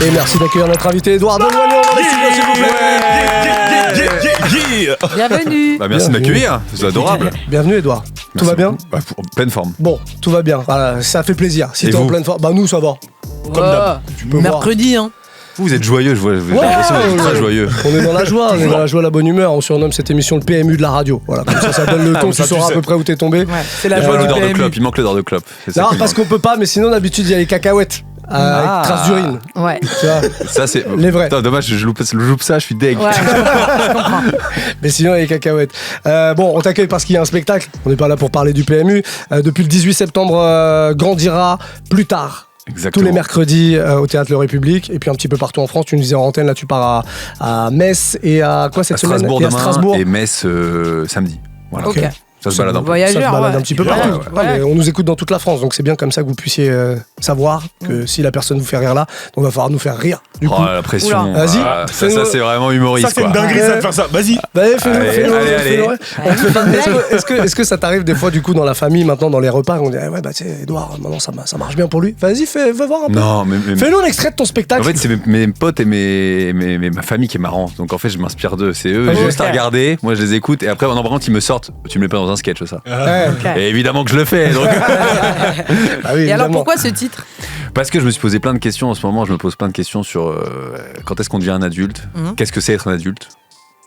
Et merci d'accueillir notre invité Edouard Deloignon dans les studios, s'il vous plaît. Bienvenue. Merci de m'accueillir, c'est adorable. Bienvenue Edouard. Tout va bien? En pleine forme. Bon, tout va bien. Voilà, ça fait plaisir. Si t'es en pleine forme, bah nous ça va. Comme d'hab. Mercredi, hein. Vous êtes joyeux, je vois. J'ai l'impression que vous êtes très joyeux. On est dans la joie, on est dans la joie, la bonne humeur. On surnomme cette émission le PMU de la radio. Voilà, comme ça donne le ton, tu sauras à peu près où t'es tombé. Ouais, c'est la joie du L'odeur de PMU. clope, il manque l'odeur de clope. Non, parce qu'on peut pas, mais sinon d'habitude il y a les cacahuètes. Avec traces d'urine. Ouais. Tu vois, Ça, c'est. les vrais. Putain, dommage, je loupe ça, je suis deg. Ouais, je comprends. Mais sinon, il y a les cacahuètes. Bon, on t'accueille parce qu'il y a un spectacle. On n'est pas là pour parler du PMU. Depuis le 18 septembre, grandira plus tard. Exactement. Tous les mercredis au Théâtre Le République. Et puis un petit peu partout en France. Tu nous disais en antenne, là, tu pars à Metz et à quoi cette À semaine? Strasbourg Et à demain Strasbourg. et Metz samedi. Voilà. Ok. Ça se balade un peu. Voyageur, Ça se balade ouais. un petit peu Ouais, partout. ouais. Non, mais on nous écoute dans toute la France, donc c'est bien comme ça que vous puissiez savoir que si la personne vous fait rire là, donc il va falloir nous faire rire. Du coup, Oh, la pression. Oula. Vas-y, Ah, fais-nous- ça, c'est vraiment humoriste. Ça, c'est une quoi. dinguerie, ça, de faire ça. Vas-y. bah, fais-nous, Allez, fais-nous, allez, fais-nous. allez. On te fait pas de blague. Est-ce que ça t'arrive des fois du coup dans la famille maintenant dans les repas on dit ouais bah tu sais Edouard maintenant ça marche bien pour lui. Vas-y fais voir un peu. Non, mais. Fais-nous un extrait de ton spectacle. En fait, c'est mes potes et ma famille qui est marrant. Donc en fait, je m'inspire d'eux. C'est eux, Ah, j'ai ok. juste à regarder. Moi, je les écoute. Et après, en par contre, ils me sortent. Tu me mets pas dans un sketch, ça. Ouais. Ok. Et évidemment que je le fais. Donc... Ah oui, Et alors évidemment. pourquoi ce titre? Parce que je me suis posé plein de questions en ce moment. Je me pose plein de questions sur quand est-ce qu'on devient un adulte, qu'est-ce que c'est être un adulte.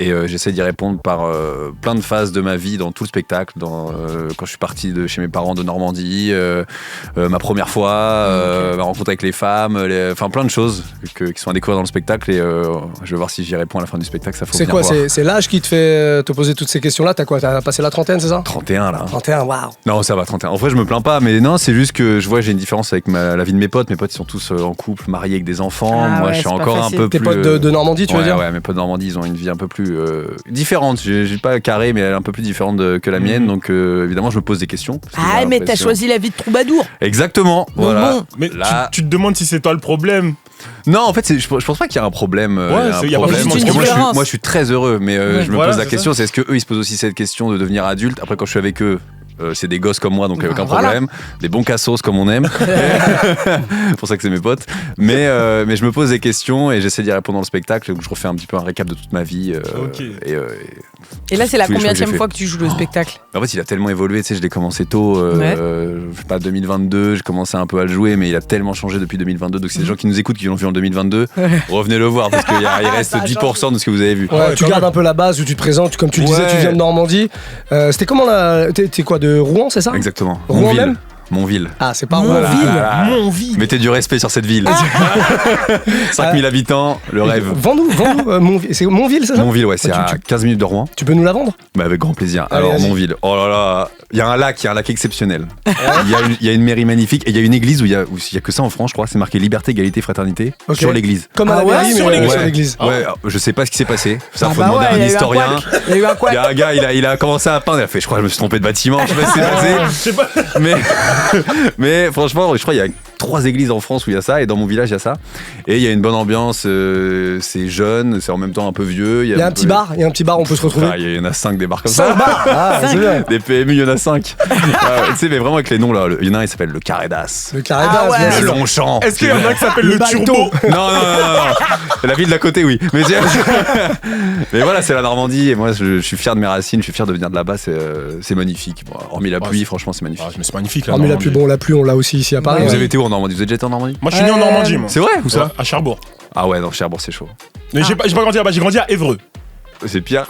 Et j'essaie d'y répondre par plein de phases de ma vie dans tout le spectacle. Quand je suis parti de chez mes parents de Normandie, ma première fois, ma rencontre avec les femmes, enfin plein de choses qui sont à découvrir dans le spectacle. Et je vais voir si j'y réponds à la fin du spectacle. Ça faut C'est venir quoi voir. c'est l'âge qui te fait te poser toutes ces questions-là? T'as quoi? T'as passé la trentaine, c'est ça? 31 là. 31, waouh. Non, ça va, 31. En vrai, je me plains pas, mais non, c'est juste que je vois, j'ai une différence avec la vie de mes potes. Mes potes, ils sont tous en couple, mariés avec des enfants. Ah Moi, ouais, je suis c'est pas encore un facile. peu Tes plus. potes de Normandie, tu veux dire? Ouais, mes potes de Normandie, ils ont une vie un peu plus différente. J'ai pas carré, mais elle est un peu plus différente que la mienne. Donc, évidemment, je me pose des questions. parce que j'ai Ah mais t'as l'impression- choisi la vie de troubadour. Exactement. Voilà. bon. Mais Là- tu te demandes si c'est toi le problème. Non, en fait, je pense pas qu'il y a un problème. il y a pas problème, forcément parce de que différence. moi, je suis très heureux, mais je me Voilà, pose la c'est question, c'est est-ce que eux, ils se posent aussi cette question de devenir adulte. Après, quand je suis avec eux, c'est des gosses comme moi, donc aucun Voilà. problème. Des bons cassos comme on aime. C'est pour ça que c'est mes potes. Mais je me pose des questions et j'essaie d'y répondre dans le spectacle. Donc je refais un petit peu un récap de toute ma vie. Ok. Et là c'est la tous les choix que j'ai combienième fait. fois que tu joues le spectacle? En fait, il a tellement évolué. Tu sais, je l'ai commencé tôt. Je sais pas, 2022. J'ai commencé un peu à le jouer, mais il a tellement changé depuis 2022. Donc, c'est des gens qui nous écoutent qui l'ont vu en 2022. Revenez le voir parce qu'il reste Ça a 10% de ce que vous avez vu. Ouais, tu quand gardes même. un peu la base où tu te présentes, comme tu le disais, Ouais. tu viens de Normandie. C'était comment là? T'es quoi, de Rouen, c'est ça? Exactement. Rouen Montville. même Montville. Ah, c'est pas Mon Rouen. ville. Voilà. Mon vie. Mettez du respect sur cette ville. 5000 habitants, le rêve. Vends-nous, c'est Montville, c'est ça? Montville, ouais, c'est Tu- à 15 minutes de Rouen. Tu peux nous la vendre? Bah, avec grand plaisir. Allez, Alors, vas-y. Montville, oh là là, il y a un lac exceptionnel. Il y a une mairie magnifique et il y a une église où il y a que ça en France, je crois. C'est marqué liberté, égalité, fraternité Ok. sur l'église. Comme à la Ah ouais, mairie, sur mais l'église. sur l'église. Ouais, je sais pas ce qui s'est passé. Ça, faut bah demander ouais, à il y un a eu un historien. couac. Il y a eu un Il y couac. a un gars, il a commencé à peindre, il a fait, je crois que je me suis trompé de bâtiment, je sais pas ce qui s'est passé. Je sais pas. Mais franchement, je crois qu'il y a 3 églises en France où il y a ça, et dans mon village, il y a ça. Et il y a une bonne ambiance, c'est jeune, c'est en même temps un peu vieux. Il y a un petit bar, on peut se retrouver. Ah, il y en a 5 des bars comme 5 ça. bars. Ah, c'est bien. Des PMU, il y en a 5. Tu sais, mais vraiment avec les noms là, il y en a un, il s'appelle le Carré d'As. Le carré Ah d'As, ouais. bien Le sûr. Longchamp. Est-ce qu'il y en a qui s'appelle Le le Balto. Turbo? Non. La ville d'à côté, oui. Mais voilà, c'est la Normandie et moi je suis fier de mes racines, je suis fier de venir de là-bas, c'est magnifique. Bon, hormis la pluie, franchement, c'est magnifique. Ah, mais c'est magnifique là. Parmi la pluie, bon, la pluie, on l'a aussi ici à Paris. Vous hein. avez été où en Normandie? Vous avez déjà été en Normandie? Moi je suis né en Normandie, moi. C'est vrai? Où ça? Ouais, à Cherbourg. Ah ouais, non, Cherbourg, c'est chaud. Mais j'ai pas grandi là-bas, j'ai grandi à Évreux. C'est pire.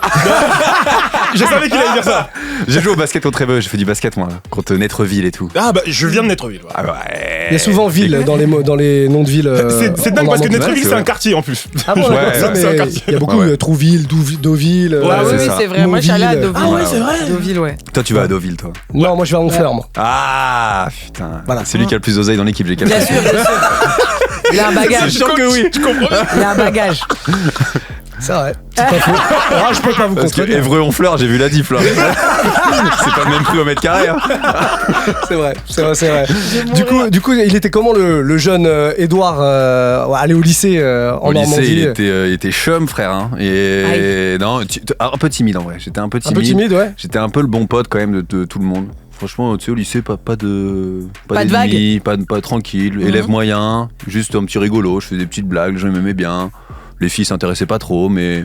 Je savais qu'il allait dire ça. J'ai joué au basket contre Évreux, j'ai fait du basket moi, contre Netreville et tout. Ah bah je viens de Netreville. Ouais. Ah ouais. Il y a souvent ville dans les noms de villes. C'est dingue en parce que Normandie. Netreville c'est c'est un vrai. quartier en plus. Ah bon, d'accord, Ouais, ça, c'est un mais quartier. il y a beaucoup Ouais. Trouville, Deauville. Ah oui, c'est oui, ça. c'est vrai. Moi, je suis allé à Deauville. Deauville. Ah ouais, c'est vrai. Deauville, ouais. Toi tu vas à Deauville toi. Non, moi je vais à Honfleur, moi. Ah putain. Voilà. C'est lui qui a le plus d'oseille dans l'équipe, j'ai calculé. Bien sûr, bien sûr. Il a un bagage. C'est sûr que oui. Tu comprends? Il a un bagage. C'est vrai. C'est pas faux. Ah, je peux pas vous Parce que contredire. Évreux Honfleur, j'ai vu la diff là. C'est pas le même prix au mètre carré. Hein. C'est vrai. Du coup, il était comment le jeune Edouard aller au lycée en Au lycée, Normandie? il était chum, frère. Hein. Et non, un peu timide en vrai. J'étais un peu Un timide. peu timide, ouais. J'étais un peu le bon pote quand même de tout le monde. Franchement, tu sais, au lycée, pas de vagues. d'ennemis, pas tranquille, élève moyen, juste un petit rigolo, je faisais des petites blagues, je m'aimais bien. Les filles s'intéressaient pas trop, mais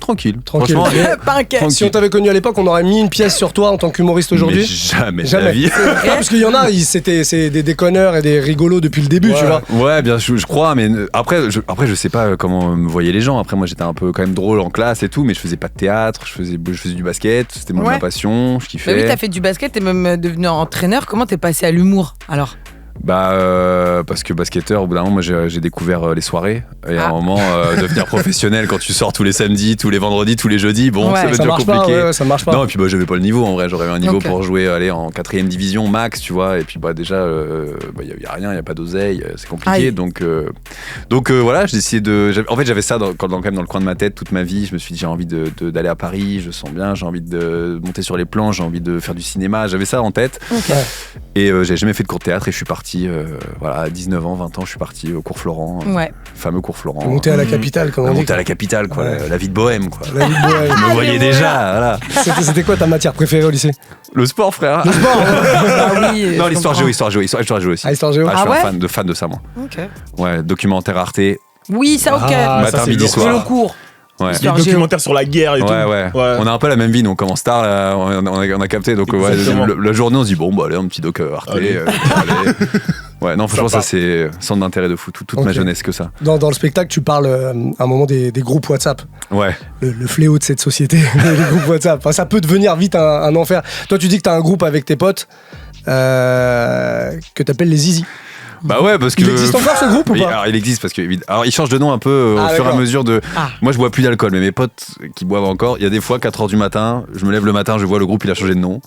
tranquille. Tranquille. Franchement, Pas inquiet. Tranquille. Si on t'avait connu à l'époque, on aurait mis une pièce sur toi en tant qu'humoriste mais aujourd'hui. jamais de Jamais. la vie. Non, parce qu'il y en a, c'est des déconneurs et des rigolos depuis le début, tu vois. Ouais, bien sûr, je crois, mais après, je sais pas comment me voyaient les gens. Après, moi, j'étais un peu quand même drôle en classe et tout, mais je faisais pas de théâtre, je faisais du basket, c'était ma passion, je kiffais. Bah oui, t'as fait du basket, t'es même devenu entraîneur. Comment t'es passé à l'humour alors? Parce que basketteur, au bout d'un moment, moi j'ai découvert les soirées. Et à un moment, devenir professionnel quand tu sors tous les samedis, tous les vendredis, tous les jeudis, bon, ça va Ça être marche compliqué. pas, ça marche pas. Non, et puis j'avais pas le niveau en vrai, j'aurais eu un niveau Ok. pour jouer en 4ème division max, tu vois. Et puis déjà, y a rien, y a pas d'oseille, c'est compliqué. Aïe. Donc voilà, j'ai essayé de. En fait, j'avais ça quand même dans le coin de ma tête toute ma vie. Je me suis dit, j'ai envie d'aller à Paris, je sens bien, j'ai envie de monter sur les plans, j'ai envie de faire du cinéma. J'avais ça en tête. Ok. Et j'ai jamais fait de cours de théâtre et je suis parti, à 19 ans, 20 ans, je suis parti au cours Florent, Ouais. fameux cours Florent. Monter à la capitale, comme on dit. Monter à la capitale, quoi, Ouais. la vie de bohème, quoi. La vie de bohème. Vous me voyez déjà, voilà. C'était quoi ta matière préférée au lycée? Le sport, frère. Ah oui. Non, je l'histoire géo, comprends. histoire géo aussi. Ah, histoire géo. Ah, je Ah suis ouais un fan de ça, moi. Ok. Ouais, documentaire Arte. Oui, ça ok. Ah, Matin, ça, c'est midi, lourd. soir. C'est le cours. Ouais. Les Histoire géo. documentaires sur la guerre et tout. Ouais. On a un peu la même vie, donc on commence tard, là, on a capté. Donc, Exactement. la journée, on se dit, bon, bah, allez, un petit doc Arte. Allez. Allez. Ouais, non, franchement, Sympa. ça, c'est centre d'intérêt de fou. Toute ma Ok. jeunesse que ça. Dans le spectacle, tu parles à un moment des groupes WhatsApp. Ouais. Le fléau de cette société, les groupes WhatsApp. Enfin, ça peut devenir vite un enfer. Toi, tu dis que t'as un groupe avec tes potes que t'appelles les Zizi. Bah ouais, parce que. Il existe encore ce groupe ou Oui, pas? alors il existe parce que alors il change de nom un peu au Ah, fur et à d'accord. mesure de. Ah. Moi je bois plus d'alcool, mais mes potes qui boivent encore, il y a des fois 4h du matin, je me lève le matin, je vois le groupe il a changé de nom.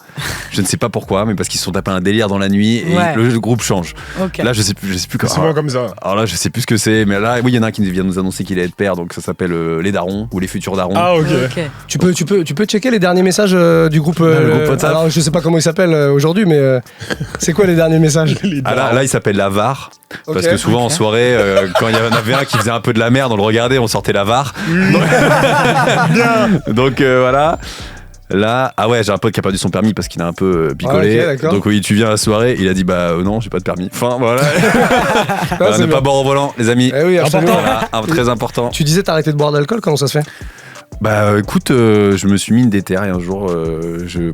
Je ne sais pas pourquoi, mais parce qu'ils se sont tapés un délire dans la nuit et Ouais. le groupe change. Ok. Là je sais plus C'est comment. souvent comme ça. Alors là je sais plus ce que c'est, mais là oui il y en a un qui vient nous annoncer qu'il allait être père, donc ça s'appelle les darons ou les futurs darons. Ah, ok. Ok. Tu peux checker les derniers messages du groupe, le groupe WhatsApp. Alors, je sais pas comment il s'appelle aujourd'hui, mais c'est quoi les derniers messages? Ah, là il s'appelle la VAR. Ok. Parce que souvent en Ok. soirée, quand il y en avait un qui faisait un peu de la merde, on le regardait, on sortait la VAR. Donc voilà. Là, ah ouais, j'ai un pote qui a perdu son permis parce qu'il a un peu picolé. Ah, ok, d'accord. Donc oui, tu viens à la soirée, il a dit bah non, j'ai pas de permis. Enfin voilà. Ah, c'est Ne bien. pas boire au volant, les amis. Eh oui, absolument. Voilà, très important. Tu disais t'arrêter de boire d'alcool, comment ça se fait? Bah écoute, je me suis mis une déterre et un jour, je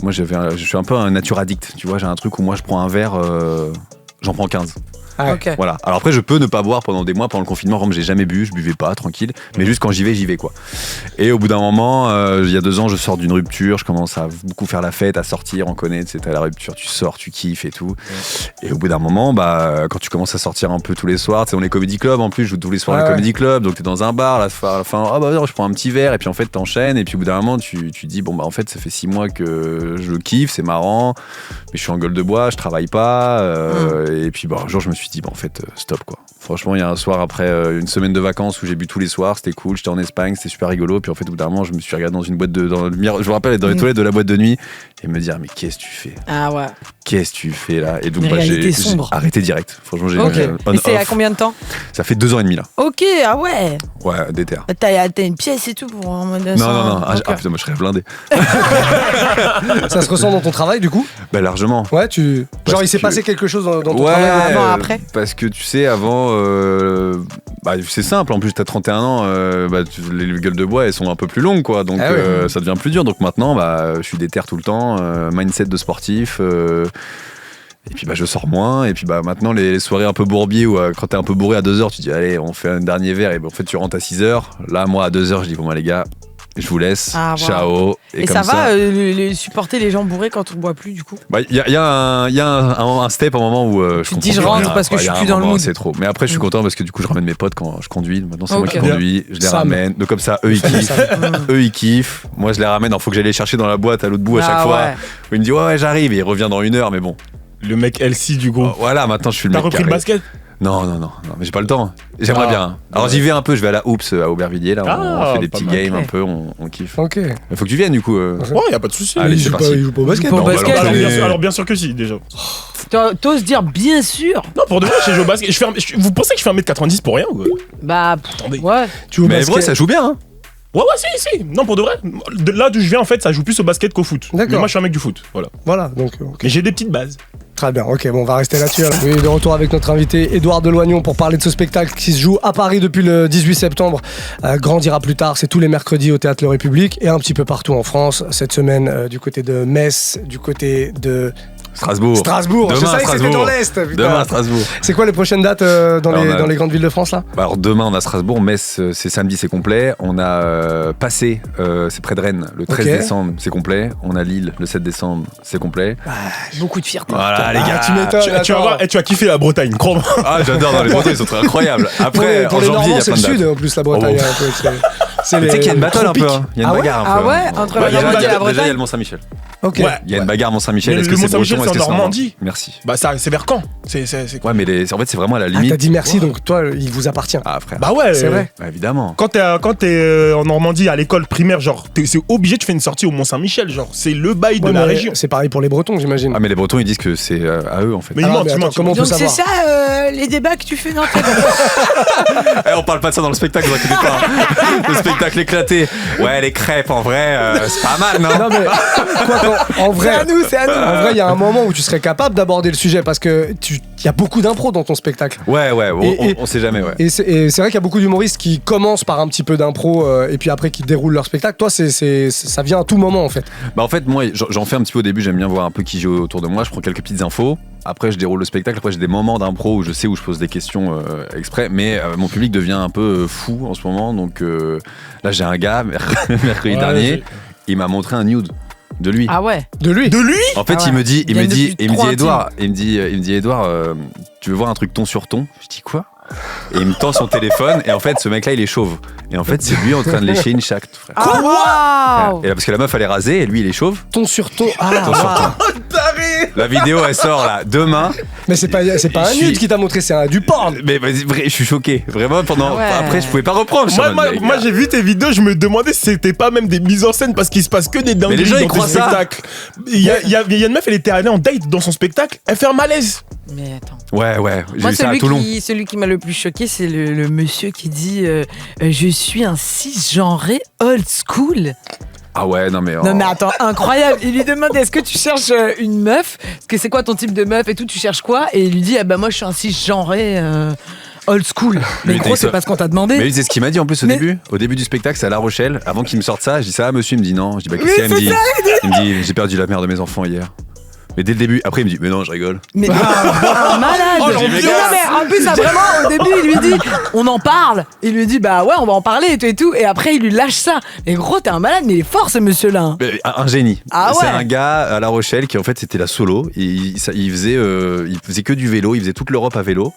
suis un peu un nature addict. Tu vois, j'ai un truc où moi je prends un verre, j'en prends 15. Ah, Ok. Voilà. Alors après, je peux ne pas boire pendant des mois. Pendant le confinement, par exemple, j'ai jamais bu, je buvais pas, tranquille. Mais juste quand j'y vais quoi. Et au bout d'un moment, il y a 2 ans, je sors d'une rupture, je commence à beaucoup faire la fête, à sortir, on connaît, tu sais, t'as la rupture, tu sors, tu kiffes et tout. Et au bout d'un moment, bah, quand tu commences à sortir un peu tous les soirs, tu sais, on est comedy club en plus, je joue tous les soirs Ah à la ouais. comedy club, donc t'es dans un bar, à la fin, ah bah non, je prends un petit verre, et puis en fait, t'enchaînes, et puis au bout d'un moment, tu dis, bon bah en fait, ça fait 6 mois que je kiffe, c'est marrant, mais je suis en gueule de bois, je travaille pas, et puis bah, un jour, je me suis dit, bah en fait, stop quoi. Franchement, il y a un soir après une semaine de vacances où j'ai bu tous les soirs, c'était cool, j'étais en Espagne, c'était super rigolo. Puis en fait, au bout d'un moment, je me suis regardé dans une boîte dans le miroir, je me rappelle, dans les toilettes de la boîte de nuit et me dire, mais qu'est-ce que tu fais? Ah ouais. Qu'est-ce que tu fais là? Et donc, Une bah, réalité j'ai sombre. arrêté direct. Franchement, j'ai Ok. mis Et c'est à on-off. combien de temps? Ça fait 2 ans et demi là. Ok, ah ouais. Ouais, déter. T'as une pièce et tout pour en mode. Non. Ah, Ok. putain, moi je serais blindé. Ça se ressent dans ton travail du coup? Bah, largement. Ouais, genre Parce il s'est que- passé quelque chose dans ton Ouais, travail? avant, après. parce que tu sais, avant, bah, c'est simple, en plus t'as 31 ans, bah, les gueules de bois elles sont un peu plus longues quoi, donc Ah ouais. ça devient plus dur. Donc maintenant, bah, je suis déter tout le temps, mindset de sportif. Et puis bah, je sors moins, et puis bah, maintenant les soirées un peu bourbier où quand t'es un peu bourré à 2h, tu dis allez, on fait un dernier verre, et ben, en fait tu rentres à 6h. Là, moi à 2h, je dis bon, bah, les gars, je vous laisse, Ah, voilà. ciao. Et comme ça va supporter les gens bourrés quand on boit plus du coup? bah, y a un step, un moment où je Tu te comprends dis, je plus rentre rien, parce que quoi. je Y a suis un plus dans le moment, mood. c'est trop. Mais après, je suis content parce que du coup, je ramène mes potes quand je conduis. Maintenant, c'est moi Ok. qui conduis, je les Sam. ramène. Donc, comme ça, eux, ils kiffent. Eux, ils kiffent. Moi, je les ramène. Il faut que j'aille les chercher dans la boîte à l'autre bout à chaque Ah fois. ouais. Où il me dit, ouais, j'arrive. Et il revient dans 1 heure, mais bon. Le mec LC du groupe. Voilà, maintenant, je suis le T'as mec repris le carré. basket? Non, mais j'ai pas le temps. J'aimerais Ah. bien. Alors, j'y vais un peu. Je vais à la Hoops à Aubervilliers. Là, Ah, on fait des pas petits mal. games Ok. un peu. On kiffe. Ok. Il faut que tu viennes, du coup. Ouais, y a pas de souci. Allez, il, c'est joue parti. pas, il joue pas au basket. Pas au Non, bah, basket. alors, Alors bien sûr que si, déjà. T'oses dire bien sûr? Non, pour de vrai, j'ai joué au basket. Vous pensez que je fais 1m90 pour rien ou quoi? Bah, Attendez. ouais. Tu joues au Mais basket. vrai, ça joue bien. Hein. Ouais, si. Non, pour de vrai. De là d'où je viens, en fait, ça joue plus au basket qu'au foot. D'accord. Mais moi, je suis un mec du foot. Voilà. Voilà, donc. Ok. Mais j'ai des petites bases. Très bien, ok, bon, on va rester là-dessus. Alors. Oui, de retour avec notre invité Édouard Deloignon pour parler de ce spectacle qui se joue à Paris depuis le 18 septembre. Grandira plus tard, c'est tous les mercredis au Théâtre Le République et un petit peu partout en France. Cette semaine, du côté de Metz, du côté de... Strasbourg. Je Demain, savais que c'était dans l'Est. Putain. Demain à Strasbourg. C'est quoi les prochaines dates dans les grandes villes de France là? Alors demain on a Strasbourg, Metz c'est samedi, c'est complet. On a Passé, c'est près de Rennes, le 13 décembre, c'est complet. On a Lille le 7 décembre, c'est complet. Beaucoup de fierté. Voilà les gars. Tu m'étonnes. Tu vas voir, tu vas kiffer la Bretagne, crois-moi. Ah j'adore, dans les Bretons ils sont très incroyables. Après Pour en les janvier il y Normands, a c'est plein le de dates. sud en plus la Bretagne. Oh. Un peu, c'est Tu sais qu'il y a une battle un peu, tropiques. hein. Il y a une bagarre un peu. Ah ouais, entre la Il y a- Normandie et la déjà il y a Bretagne. le Mont-Saint-Michel. Ok. Ouais. Il y a une bagarre Mont-Saint-Michel. Mais Est-ce le que c'est Mont-Saint-Michel, breton, est-ce c'est que en Normandie. Merci. Bah, ça, c'est vers quand c'est... Ouais mais en fait c'est vraiment à la Ah, limite. t'as dit merci, donc toi, il vous appartient. Ah frère. Bah ouais. C'est vrai. Ouais, évidemment. Quand t'es en Normandie à l'école primaire, genre, c'est obligé, tu fais une sortie au Mont-Saint-Michel, genre, c'est le bail de Ouais, la mais région. C'est pareil pour les Bretons, j'imagine. Ah mais les Bretons ils disent que c'est à eux en fait. Mais Ah, ils mentent, mais ils attends, mentent. comment on peut Donc c'est savoir ça les débats que tu fais dans ta Eh, on parle pas de ça dans le spectacle, vous inquiétez pas. Le spectacle éclaté. Ouais, les crêpes, en vrai, c'est pas mal, non? Non mais quoi en vrai, c'est à nous. en vrai, il y a un moment où tu serais capable d'aborder le sujet parce que il y a beaucoup d'impro dans ton spectacle. Ouais, Et- on sait jamais, ouais. Et c'est vrai qu'il y a beaucoup d'humoristes qui commencent par un petit peu d'impro et puis après qui déroulent leur spectacle. Toi, ça vient à tout moment en fait. Bah en fait, moi, j'en fais un petit peu au début, j'aime bien voir un peu qui joue autour de moi, je prends quelques petites infos. Après, je déroule le spectacle. Après, j'ai des moments d'impro où je sais où je pose des questions exprès. Mais mon public devient un peu fou en ce moment. Donc là, j'ai un gars, mercredi dernier, il m'a montré un nude de lui. Ah ouais. De lui. De lui? En fait, Ah ouais. il me dit Ils viennent depuis trop intime. Edouard, il me dit Edouard, tu veux voir un truc ton sur ton? Je dis quoi? Et il me tend son téléphone et en fait, ce mec-là, il est chauve. Et en fait, c'est lui en train de lécher une chatte, frère. Ah waouh. Et là, parce que la meuf, elle est rasée et lui, il est chauve. Ton sur ton. Ah, Ton sur waouh. La vidéo, elle sort là demain. Mais c'est pas un Je suis- nude qui t'a montré, c'est du porn. Mais vas-y, vrai, je suis choqué. Vraiment, pendant. Ouais. Après, je pouvais pas reprendre. Moi, j'ai vu tes vidéos, je me demandais si c'était pas même des mises en scène parce qu'il se passe que des dingueries les gens, ils dans tes croient ça. spectacles. Il y a une meuf, elle était allée en date dans son spectacle, elle fait un malaise. Mais attends. Ouais, j'ai Moi, vu ça à Toulon. celui qui m'a le plus choqué, c'est le monsieur qui dit je suis un cisgenré old school. Ah ouais, non mais. Non mais attends, incroyable. Il lui demande est-ce que tu cherches une meuf? Parce que c'est quoi ton type de meuf et tout? Tu cherches quoi? Et il lui dit ah bah moi je suis un cisgenré old school. Mais Mais gros, c'est ça- pas ce qu'on t'a demandé. Mais lui, c'est ce qu'il m'a dit en plus au Mais- début. Au début du spectacle, c'est à La Rochelle. Avant qu'il me sorte ça, je dis ça va, monsieur. Il me dit non. Je dis bah qu'est-ce Oui, qu'il y a? Il me c'est dit, ça, il me dit j'ai perdu la mère de mes enfants hier. Mais dès le début, après il me dit mais non, je rigole. Mais un malade. Oh, Non, l'ambiance. mais en plus, ça, vraiment, au début, il lui dit on en parle. Il lui dit bah ouais, on va en parler et tout. Et après, il lui lâche ça. Mais gros, t'es un malade, mais il est fort ce monsieur-là. Mais un génie. Ah C'est ouais. un gars à La Rochelle qui en fait c'était la solo. Et il faisait que du vélo. Il faisait toute l'Europe à vélo.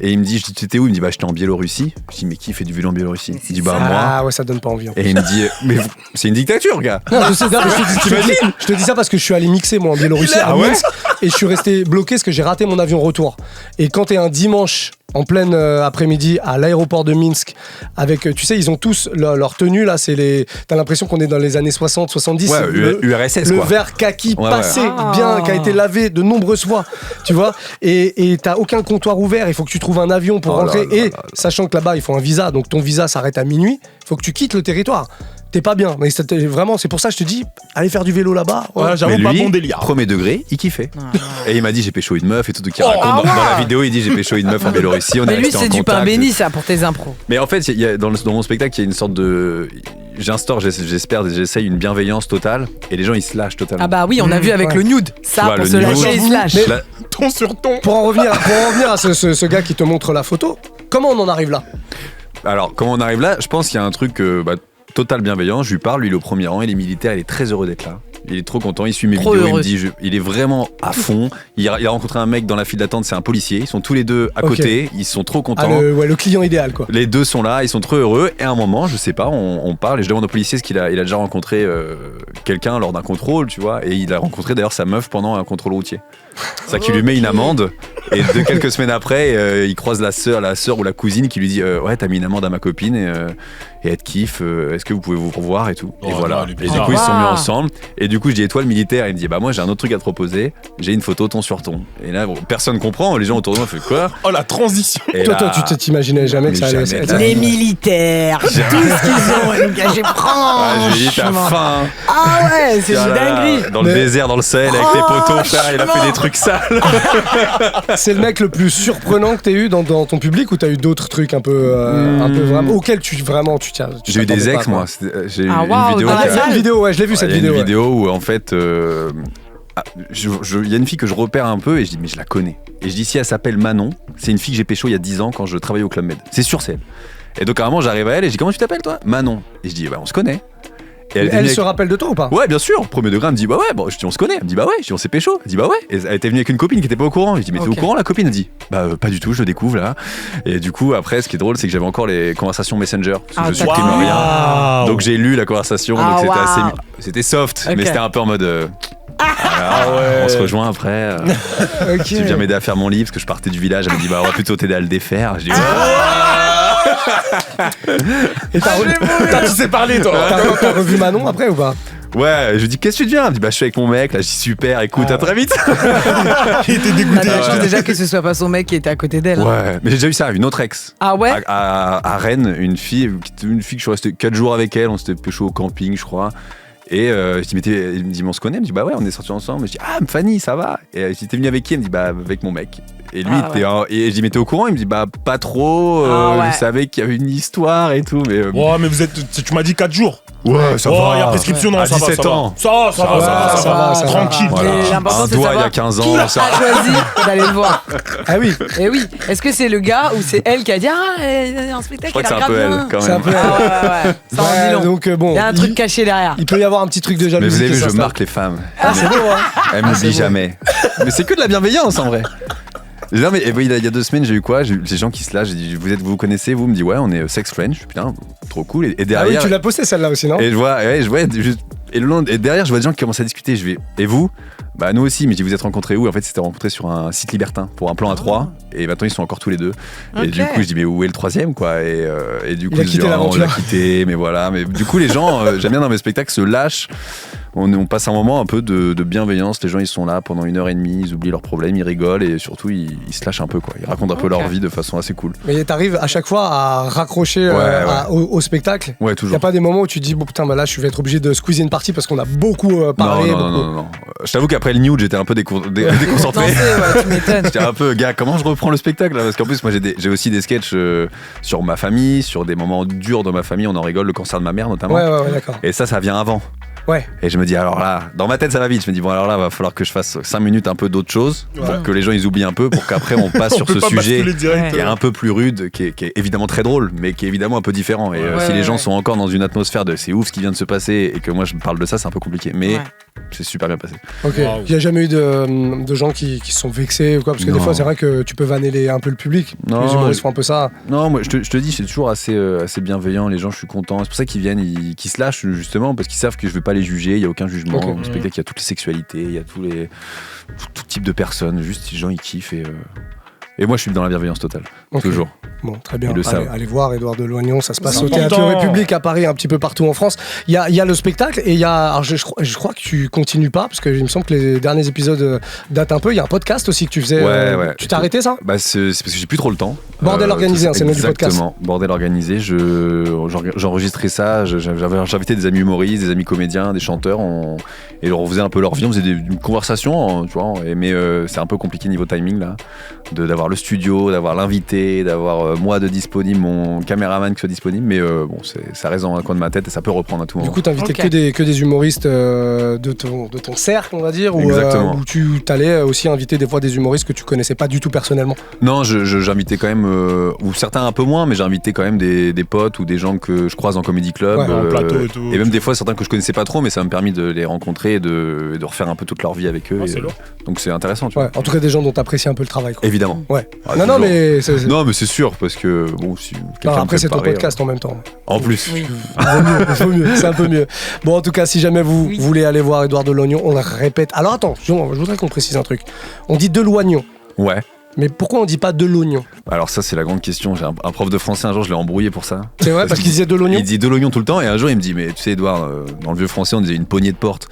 Et il me dit t'étais où? Il me dit bah j'étais en Biélorussie. Je dis mais qui fait du vélo en Biélorussie? Mais Il c'est dit bah ça. moi. Ah ouais, ça donne pas envie. Et il me dit mais c'est une dictature, gars. Non, je sais, non, mais je te dis ça parce que je suis allé mixer moi en Biélorussie à Minsk et je suis resté bloqué parce que j'ai raté mon avion retour. Et quand t'es un dimanche en pleine après-midi à l'aéroport de Minsk avec, tu sais, ils ont tous leur tenue là, t'as l'impression qu'on est dans les années 60, 70. Ouais, le URSS le quoi. verre kaki Ouais, passé ouais. bien, qui a été lavé de nombreuses fois, tu vois. Et t'as aucun comptoir ouvert, il faut que tu trouves un avion pour Oh là rentrer. là Et là là. sachant que là-bas, il faut un visa, donc ton visa s'arrête à minuit, il faut que tu quittes le territoire. T'es pas bien. Mais vraiment, c'est pour ça que je te dis, allez faire du vélo là-bas. Ouais. Ouais, j'avoue Mais pas lui, bon délire. premier degré, il kiffait. Et il m'a dit j'ai pécho une meuf et tout. Donc il Oh, raconte ah dans la ouais. vidéo, il dit j'ai pécho une meuf en Biélorussie. On est Mais lui, resté en c'est du pain contact. béni, ça, pour tes impros. Mais en fait, dans mon spectacle, il y a une sorte de. J'essaye une bienveillance totale. Et les gens, ils se lâchent totalement. Ah bah oui, on a vu avec Ouais. le nude. Ça, Tu vois, pour le se nude. lâcher, il se lâche. Mais- Là- Ton sur ton. Pour en revenir à ce gars qui te montre la photo, comment on en arrive là? Alors, comment on arrive là? Je pense qu'il y a un truc total bienveillance. Je lui parle, lui, il est au premier rang, il est militaire, il est très heureux d'être là. Il est trop content, il suit mes Trop vidéos, il heureux. me dit, il est vraiment à fond. Il a rencontré un mec dans la file d'attente, c'est un policier. Ils sont tous les deux à Ok. côté, ils sont trop Ah, contents. le client idéal quoi. Les deux sont là, ils sont trop heureux. Et à un moment, je sais pas, on parle et je demande au policier ce qu'il a déjà rencontré quelqu'un lors d'un contrôle, tu vois. Et il a rencontré d'ailleurs sa meuf pendant un contrôle routier. Ça qui lui met une amende. Et quelques semaines après, il croise la sœur ou la cousine qui lui dit ouais, t'as mis une amende à ma copine et elle te kiffe. Est-ce que vous pouvez vous revoir et tout. Oh et voilà. non, les Et du bizarres. coup, ils se sont mis Ah. ensemble. Et du coup, je dis étoile militaire. Il me dit bah moi j'ai un autre truc à te proposer. J'ai une photo ton sur ton. Et là, bon, personne comprend. Les gens autour de moi font quoi? Oh la transition. Et Toi, là, tu t'imaginais jamais que ça allait jamais. être. Les militaires, tout ce qu'ils ont engagé je lui ai dit t'as franchement. faim. Ah ouais, c'est une Ah là là, dinguerie. dans le désert, dans le Sahel, avec tes potos, frère, il a fait franchement. des trucs sales. C'est le mec le plus surprenant que t'aies eu dans ton public ou t'as eu d'autres trucs un peu vraiment auxquels tu tiens. J'ai eu des t'attendais ex, pas, moi. quoi. J'ai eu Ah, une waouh, vidéo dans la qui a- Il y a une vidéo, ouais, je l'ai vu cette Il y a vidéo. une ouais. vidéo où en fait, il y a une fille que je repère un peu et je dis mais je la connais. Et je dis si elle s'appelle Manon, c'est une fille que j'ai pécho il y a 10 ans quand je travaillais au Club Med. C'est sûr c'est elle. Et donc à un moment j'arrive à elle et je dis comment tu t'appelles toi? Manon. Et je dis bah on se connaît. Et était Elle venue se rappelle de toi ou pas? Ouais bien sûr, premier degré elle me dit bah ouais, bon, je dis on se connaît. Elle me dit bah ouais, je dis on s'est pécho. Elle dit bah ouais. Et elle était venue avec une copine qui était pas au courant. Je dis mais t'es au Ok. courant la copine? Elle dit bah pas du tout, je le découvre là. Et du coup après ce qui est drôle c'est que j'avais encore les conversations Messenger. Parce que Ah, je supprime d'accord. rien. Waouh. Donc j'ai lu la conversation, Ah, donc c'était waouh. c'était soft, Ok. mais c'était un peu en mode. Ah ouais. On se rejoint après. Ok. Tu viens m'aider à faire mon livre parce que je partais du village. Elle me dit bah on va plutôt t'aider à le défaire. Je dis ouais. Et Tu sais parler, toi. t'as revu Manon après ou pas? Ouais, je lui dis qu'est-ce que tu deviens? Elle me dit bah je suis avec mon mec. Là je dis super, écoute à très vite. Il était dégoûté. Attends, déjà que ce soit pas son mec qui était à côté d'elle. hein. Ouais, mais j'ai déjà eu ça, une autre ex. Ah ouais. À Rennes, une fille que je suis resté 4 jours avec elle. On s'était pécho au camping, je crois. Et je dis, mais il me dit, mais on se connaît? Elle me dit, bah ouais, on est sortis ensemble. Je dis, ah, Fanny, ça va? Et je dis, t'es venu avec qui? Elle me dit, bah avec mon mec. Et lui, Ah ouais. et je dis, mais t'es au courant? Il me dit, bah pas trop. Ah ouais. Je savais qu'il y avait une histoire et tout, mais. Ouais, mais tu m'as dit 4 jours. Ouais, ça Oh, va. il y a prescription, non, À ça va. 17 Ça va. ans. Ça va. ça va. Tranquille. Voilà. Et l'important, Un c'est doigt il y savoir a 15 qui ans, ça. a choisi d'aller le voir. Ah oui, Et oui, est-ce que c'est le gars ou c'est elle qui a dit ah, il y a un Je spectacle, crois que il c'est a un peu grave elle, bien. quand c'est un même. peu. Ah ouais, ouais. Ça en dit Ouais, long. donc bon. Il y a un truc caché derrière. Il peut y avoir un petit truc de Mais jalousie. vous avez qui vu, je s'installe. marque les femmes. Ah, c'est beau, hein. Elle me c'est dit beau. jamais. Mais c'est que de la bienveillance en vrai. Non mais il y a 2 semaines j'ai eu quoi? J'ai eu des gens qui se lâchent, j'ai dit vous connaissez, vous me dit ouais on est Sex Friends, je suis putain trop cool et Ah oui, derrière tu l'as posté celle-là aussi, non? et je vois et derrière je vois des gens qui commencent à discuter, je vais et vous? Bah nous aussi, mais je dis vous êtes rencontrés où? En fait c'était rencontrés sur un site libertin pour un plan à 3 et maintenant ils sont encore tous les deux. Et Ok. du coup je dis mais où est le troisième quoi? Et du coup Il a je dis, quitté on l'aventure. l'a quitté, mais voilà, mais du coup les gens j'aime bien dans mes spectacles se lâchent. On passe un moment un peu de bienveillance. Les gens ils sont là pendant 1h30, ils oublient leurs problèmes, ils rigolent et surtout ils se lâchent un peu quoi. Ils racontent un peu Ok. leur vie de façon assez cool. Mais t'arrives à chaque fois à raccrocher Ouais. au spectacle. Ouais Y toujours. a pas des moments où tu te dis bon putain bah là je vais être obligé de squeezer une partie parce qu'on a beaucoup parlé. Non. Je t'avoue qu'après le nude j'étais un peu déconcentré. Dansé, ouais, tu m'étonnes. J'étais un peu gars comment je reprends le spectacle là? Parce qu'en plus moi j'ai aussi des sketchs sur ma famille, sur des moments durs de ma famille. On en rigole, le cancer de ma mère notamment. Ouais, d'accord. Et ça vient avant. Ouais. Et je me dis alors là, dans ma tête ça va vite, je me dis bon alors là va falloir que je fasse 5 minutes un peu d'autre chose, pour que les gens ils oublient un peu, pour qu'après on passe sur peut ce pas sujet basculer direct. qui est un peu plus rude, qui est évidemment très drôle, mais qui est évidemment un peu différent. Et Ouais, si les gens ouais. sont encore dans une atmosphère de c'est ouf ce qui vient de se passer et que moi je parle de ça, c'est un peu compliqué. Mais Ouais. c'est super bien passé. Ok. Wow. Il y a jamais eu de gens qui se sont vexés ou quoi parce que des Non. fois c'est vrai que tu peux vanner un peu le public. Non, Les humoristes font un peu ça. Non, moi je te dis, c'est toujours assez bienveillant. Les gens, je suis content. C'est pour ça qu'ils viennent, qu'ils se lâchent justement parce qu'ils savent que je vais pas les juger. Il y a aucun jugement. Ok. Au spectacle, il y a toutes les sexualités, il y a tout type de personnes. Juste les gens ils kiffent et moi je suis dans la bienveillance totale. Ok. Toujours. Bon, très bien. Ils le savent. Allez voir Édouard Deloignon, ça se passe C'est au Théâtre important. République à Paris, un petit peu partout en France. Il y a le spectacle et il y a. Alors je crois que tu continues pas parce qu'il me semble que les derniers épisodes datent un peu. Il y a un podcast aussi que tu faisais. Ouais. Tu t'es arrêté ça? Bah c'est parce que j'ai plus trop le temps. Bordel organisé, hein, c'est le nom du podcast. Exactement, Bordel organisé. J'enregistrais ça. J'avais invité des amis humoristes, des amis comédiens, des chanteurs. Et on faisait un peu leur vie. On faisait une conversation, tu vois. Mais c'est un peu compliqué niveau timing là, d'avoir le studio, d'avoir l'invité, d'avoir moi de disponible, mon caméraman qui soit disponible. Mais bon, ça reste dans un coin de ma tête et ça peut reprendre à tout moment. Du coup, t'invitais Ok. que des humoristes de ton cercle, on va dire, Exactement. ou tu t'allais aussi inviter des fois des humoristes que tu connaissais pas du tout personnellement. Non, j'invitais quand même, ou certains un peu moins, mais j'invitais quand même des potes ou des gens que je croise en comedy club. Ouais, en plateau et tout. Et même des fois certains que je connaissais pas trop, mais ça m'a permis de les rencontrer et de refaire un peu toute leur vie avec eux. Ah, Et, c'est lourd. donc c'est intéressant, tu Ouais, en tout cas, des gens dont t'apprécies un peu le travail. Quoi. Évidemment. Ouais. Ah, non, toujours. mais. Non, mais c'est sûr, parce que bon, si Non, quelqu'un me après, fait c'est ton pas rire- podcast en même temps. En plus. Vaut mieux, c'est un peu mieux. Bon, en tout cas, si jamais vous voulez aller voir Édouard Deloignon, on le répète. Alors attends, je voudrais qu'on précise un truc. On dit Deloignon. Ouais. Mais pourquoi on dit pas de l'oignon? Alors ça, c'est la grande question. J'ai un prof de français, un jour, je l'ai embrouillé pour ça. C'est vrai, parce qu'il disait de l'oignon. Il dit de l'oignon tout le temps, et un jour, il me dit, mais tu sais, Edouard, dans le vieux français, on disait une poignée de porte.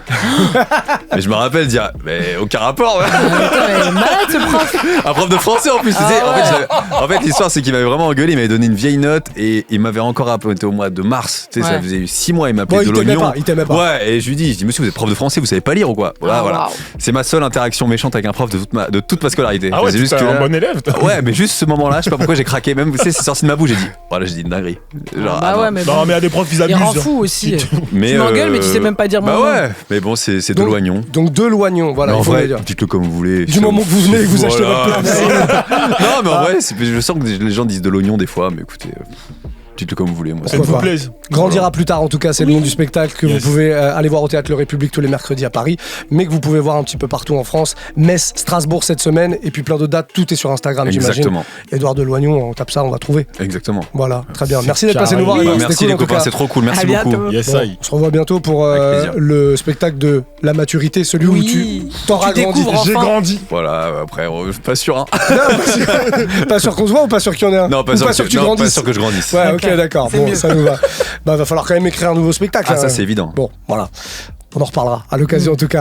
Mais je me rappelle dire, mais aucun rapport. Putain, mais malade ce prof. Un prof de français en plus. Tu sais, en fait, l'histoire, c'est qu'il m'avait vraiment engueulé, il m'avait donné une vieille note, et il m'avait encore appelé au mois de mars. Tu sais, ça faisait 6 mois, il m'appelait Ouais, de l'oignon. Il t'aimait pas. Ouais, et je lui dis, monsieur, vous êtes prof de français, vous savez pas lire ou quoi? Voilà. Wow. C'est ma seule interaction méchante avec un prof de toute ma scolarité. Ah ouais, C'est tu juste es que un là- bon élève. toi. Ouais, mais juste ce moment-là, je sais pas pourquoi j'ai craqué. Même, tu sais, c'est sorti de ma bouche, j'ai dit, voilà, j'ai dit une dinguerie. Genre, Bah ah ouais, non. mais Non, bon. mais il y a des profs, ils Il abusent. rend hein. fou aussi. Mais, Tu m'engueules, mais tu sais même pas dire mon Bah nom. ouais, mais bon, c'est de Donc- l'oignon. Donc de l'oignon, voilà, Mais en il faut le vrai, dire. dites-le comme vous voulez. Du moment que vous venez et que vous achetez votre place. Non, mais en vrai, je sens que les gens disent de l'oignon des fois, mais écoutez, dites-le comme vous voulez. Moi, Ça vous Pourquoi pas. plaise. Grandira plus tard, en tout cas, c'est le nom du spectacle que Yes. vous pouvez aller voir au Théâtre Le République tous les mercredis à Paris, mais que vous pouvez voir un petit peu partout en France. Metz, Strasbourg cette semaine, et puis plein d'autres dates. Tout est sur Instagram, j'imagine. Exactement. Édouard Deloignon, on tape ça, on va trouver. Exactement. Voilà, très bien. Merci d'être passé nous voir. carré. Edouard, Bah, c'était merci cool, les en tout copains, cas. c'est trop cool. Merci À beaucoup. bientôt. Yes, Bon, I. on se revoit bientôt pour Avec plaisir. le spectacle de la maturité, celui où tu t'auras Tu grandi. découvres J'ai enfin. grandi. Voilà, après, pas sûr. Hein. Pas sûr qu'on se voit ou pas sûr qu'il y en ait un? Non, Ou pas sûr, que tu non, pas grandisses. sûr que je grandisse. Ouais, Ok, ok, d'accord. c'est Bon, mieux. ça nous va. Bah, va falloir quand même écrire un nouveau spectacle. Ah, hein. ça, c'est évident. Bon, voilà. On en reparlera à l'occasion en tout cas.